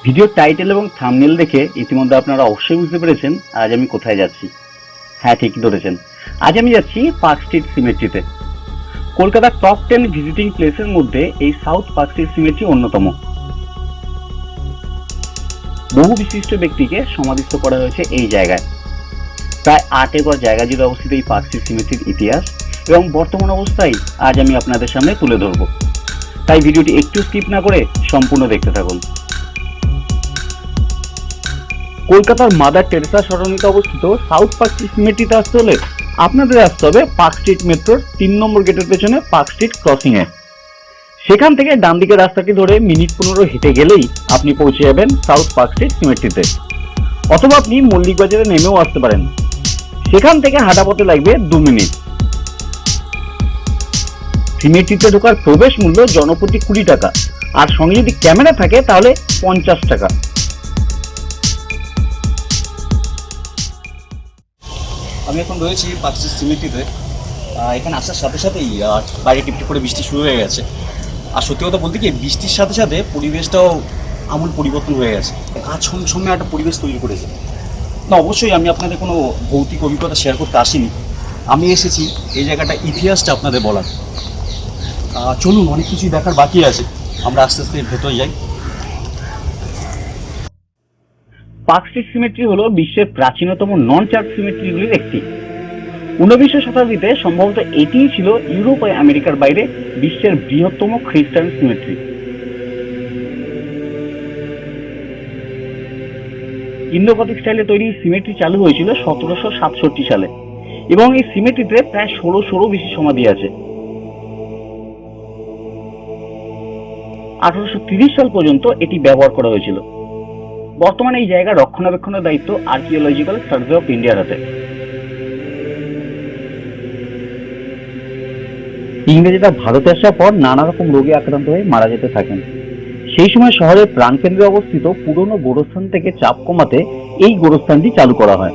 ভিডিওর টাইটেল এবং থাম্বনেল দেখে ইতিমধ্যে আপনারা অবশ্যই বুঝতে পেরেছেন আজ আমি কোথায় যাচ্ছি। হ্যাঁ, ঠিকই ধরেছেন, আজ আমি যাচ্ছি পার্ক স্ট্রিট সিমেট্রিতে। কলকাতার টপ 10 ভিজিটিং প্লেসের মধ্যে এই সাউথ পার্ক স্ট্রিট সিমেট্রি অন্যতম। বহু বিশিষ্ট ব্যক্তিকে সমাধিস্থ করা হয়েছে এই জায়গায়। প্রায় 8 একর জায়গা জুড়ে অবস্থিত এই পার্ক স্ট্রিট সিমেট্রির ইতিহাস এবং বর্তমান অবস্থায় আজ আমি আপনাদের সামনে তুলে ধরব। তাই ভিডিওটি একটু স্কিপ না করে সম্পূর্ণ দেখতে থাকুন। কলকাতার মাদার টেরেসা সরণিতে অবস্থিত সাউথ পার্ক স্ট্রিট সিমেট্রিতে আসতে হলে আপনাদের আসতে হবে পার্ক স্ট্রিট মেট্রোর 3 নম্বর গেটের পেছনে পার্ক স্ট্রিট ক্রসিং এ। সেখান থেকে ডান দিকের রাস্তাটি ধরে মিনিট 15 হেঁটে গেলেই আপনি পৌঁছে যাবেন সাউথ পার্ক স্ট্রিট সিমেট্রিতে। অথবা আপনি মল্লিক বাজারে নেমেও আসতে পারেন, সেখান থেকে হাঁটা পথে লাগবে 2 মিনিট। সিমেট্রিতে ঢোকার প্রবেশ মূল্য জনপ্রতি 20 টাকা, আর সঙ্গে যদি ক্যামেরা থাকে তাহলে 50 টাকা। আমি এখন রয়েছি পার্ক স্ট্রিট সিমেট্রিতে। এখানে আসার সাথে সাথেই বাইরে টিপটিপ করে বৃষ্টি শুরু হয়ে গেছে। আর সত্যি কথা বলতে কি, বৃষ্টির সাথে সাথে পরিবেশটাও আমূল পরিবর্তন হয়ে গেছে। গা ছমছমে একটা পরিবেশ তৈরি করেছে। না, অবশ্যই আমি আপনাদের কোনো ভৌতিক অভিজ্ঞতা শেয়ার করতে আসিনি। আমি এসেছি এই জায়গাটা ইতিহাসটা আপনাদের বলার। চলুন, অনেক কিছুই দেখার বাকি আছে, আমরা আস্তে আস্তে ভেতরে যাই। পার্ক স্ট্রিট সিমেট্রি হলো বিশ্বের প্রাচীনতম নন চার্চ সিমেট্রিগুলির একটি। 19 শতাব্দীতে সম্ভবত এটিই ছিল ইউরোপ ও আমেরিকার বাইরে বিশ্বের বৃহত্তম খ্রিস্টান সিমেট্রি। ইন্দো-গথিক স্টাইলে তৈরি সিমেট্রি চালু হয়েছিল 1767 সালে এবং এই সিমেট্রিতে প্রায় 1600 বেশি সমাধি আছে। 1830 সাল পর্যন্ত এটি ব্যবহার করা হয়েছিল। বর্তমানে এই জায়গা রক্ষণাবেক্ষণের দায়িত্ব আর্কিওলজিক্যাল সার্ভে অফ ইন্ডিয়ার হাতে। ইংরেজরা ভারতে আসার পর নানা রকম রোগে আক্রান্ত হয়ে মারা যেতে থাকেন। সেই সময় শহরের প্রাণকেন্দ্রে অবস্থিত পুরনো গোরস্থান থেকে চাপ কমাতে এই গোরস্থানটি চালু করা হয়।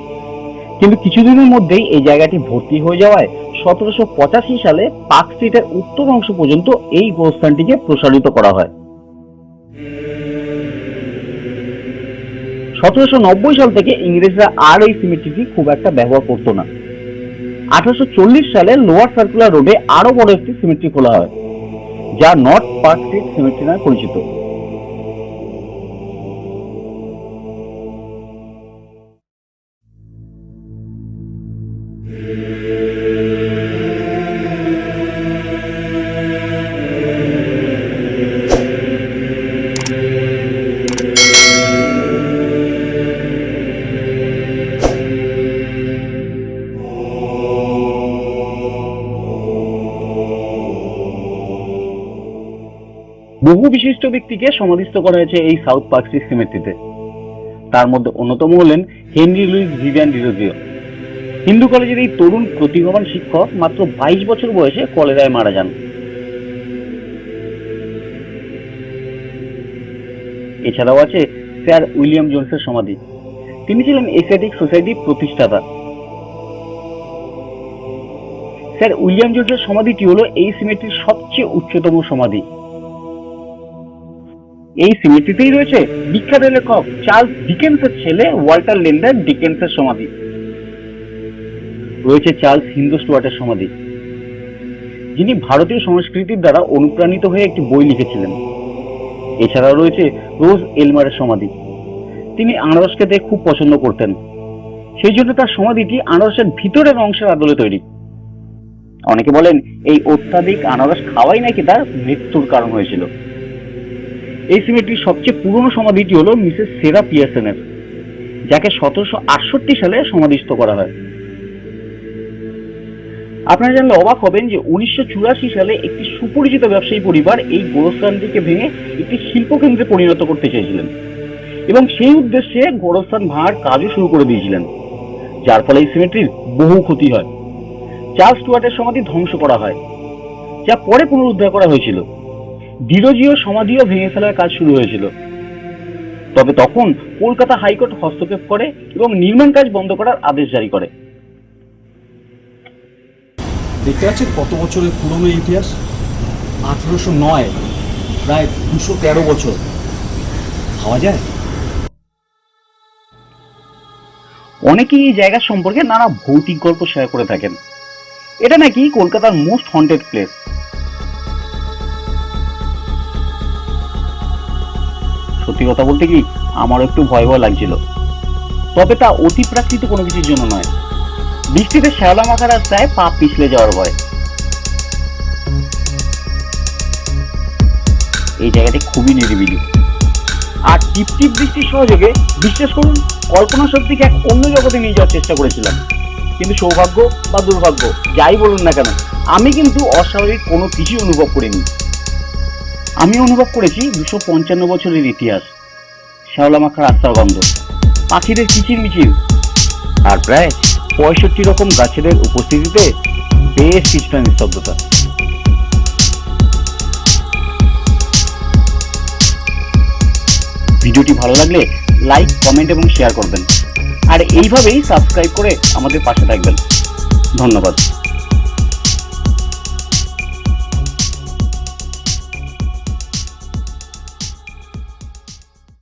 কিন্তু কিছুদিনের মধ্যেই এই জায়গাটি ভর্তি হয়ে যাওয়ায় 1785 সালে পার্ক স্ট্রিটের উত্তর অংশ পর্যন্ত এই গোরস্থানটিকে প্রসারিত করা হয়। 1790 সাল থেকে ইংরেজরা আর এই সিমেট্রিটি খুব একটা ব্যবহার করতো না। 1840 সালে লোয়ার সার্কুলার রোডে আরো বড় একটি সিমেট্রি খোলা হয়, যা নর্থ পার্ক স্ট্রিট সিমেট্রি নামে পরিচিত। বহু বিশিষ্ট ব্যক্তিকে সমাধিস্থ করা হয়েছে এই সাউথ পার্ক স্ট্রিট সিমেট্রিতে। তার মধ্যে অন্যতম হলেন Henry Luis Vivian Derozio. Hindu কলেজের এই তরুণ প্রতিভাবান শিক্ষক মাত্র 22 বছর বয়সে কলেরায় মারা যান। এছাড়াও আছে স্যার উইলিয়াম জোনসের সমাধি। তিনি ছিলেন এশিয়াটিক সোসাইটির প্রতিষ্ঠাতা। স্যার উইলিয়াম জোনসের সমাধিটি হলো এই সিমেট্রির সবচেয়ে উচ্চতম সমাধি। এই সিমেট্রিতেই রয়েছে বিখ্যাত লেখক চার্লস ডিকেন্সের ছেলে ওয়াল্টার লেন্ডার ডিকেন্সের সমাধি। রয়েছে চার্লস হিন্দু স্টুয়ার্টের সমাধি, যিনি ভারতীয় সংস্কৃতির দ্বারা অনুপ্রাণিত হয়ে একটি বই লিখেছিলেন। এছাড়াও রয়েছে রোজ এলমারের সমাধি। তিনি আনারস খেতে খুব পছন্দ করতেন, সেই জন্য তার সমাধিটি আনারসের ভিতরের অংশের আদলে তৈরি। অনেকে বলেন এই অত্যাধিক আনারস খাওয়াই নাকি তার মৃত্যুর কারণ হয়েছিল। এই সিমেট্রির সবচেয়ে পুরনো সমাধিটি হলো মিসেস সেরা পিয়ারসনের, যাকে 1768 সালে সমাধিস্থ করা হয়। আপনারা জানলে অবাক হবেন যে 1984 সালে একটি সুপরিচিত ব্যবসায়ী পরিবার এই গোরস্থানটিকে ভেঙে একটি শিল্পকেন্দ্রে পরিণত করতে চেয়েছিলেন এবং সেই উদ্দেশ্যে গোরস্থান ভাঙার কাজও শুরু করে দিয়েছিলেন, যার ফলে এই সিমেট্রির বহু ক্ষতি হয়। চার্লস স্টুয়ার্টের সমাধি ধ্বংস করা হয়, যা পরে পুনরুদ্ধার করা হয়েছিল। ডিরোজিও সমাধিও ভেঙে ফেলার কাজ শুরু হয়েছিল, তবে তখন কলকাতা হাইকোর্ট হস্তক্ষেপ করে এবং নির্মাণ কাজ বন্ধ করার আদেশ জারি করে। দেখতে পাচ্ছেন কত বছরের পুরনো ইতিহাস। 1809, প্রায় 213 বছর। ভাবা যায় অনেকেই এই জায়গা সম্পর্কে নানা ভৌতিক গল্প শেয়ার করে থাকেন। এটা নাকি কলকাতার মোস্ট হন্টেড প্লেস। সত্যি কথা বলতে কি, আমারও একটু ভয় ভয় লাগছিল, তবে তা অতি প্রাকৃত কোনো কিছুর জন্য নয়। বৃষ্টিতে শ্যাওলা মাখা রাস্তায় পা পিছলে যাওয়ার ভয়। এই জায়গাটি খুবই নিরিবিলি, আর টিপ টিপ বৃষ্টির সহযোগে বিশ্বাস করুন কল্পনা শক্তিকে এক অন্য জগতে নিয়ে যাওয়ার চেষ্টা করেছিলাম, কিন্তু সৌভাগ্য বা দুর্ভাগ্য যাই বলুন না কেন, আমি কিন্তু অস্বাভাবিক কোনো কিছুই অনুভব করিনি। আমি অনুভব করেছি 255 বছরের ইতিহাস, শ্যাওলা মাখা রাস্তার গন্ধ, পাখিদের কিচিরমিচির, আর প্রায় 65 রকম গাছেদের উপস্থিতিতে বেশ কিছুটা নিস্তব্ধতা। ভিডিওটি ভালো লাগলে লাইক, কমেন্ট এবং শেয়ার করবেন, আর এইভাবেই সাবস্ক্রাইব করে আমাদের পাশে থাকবেন। ধন্যবাদ।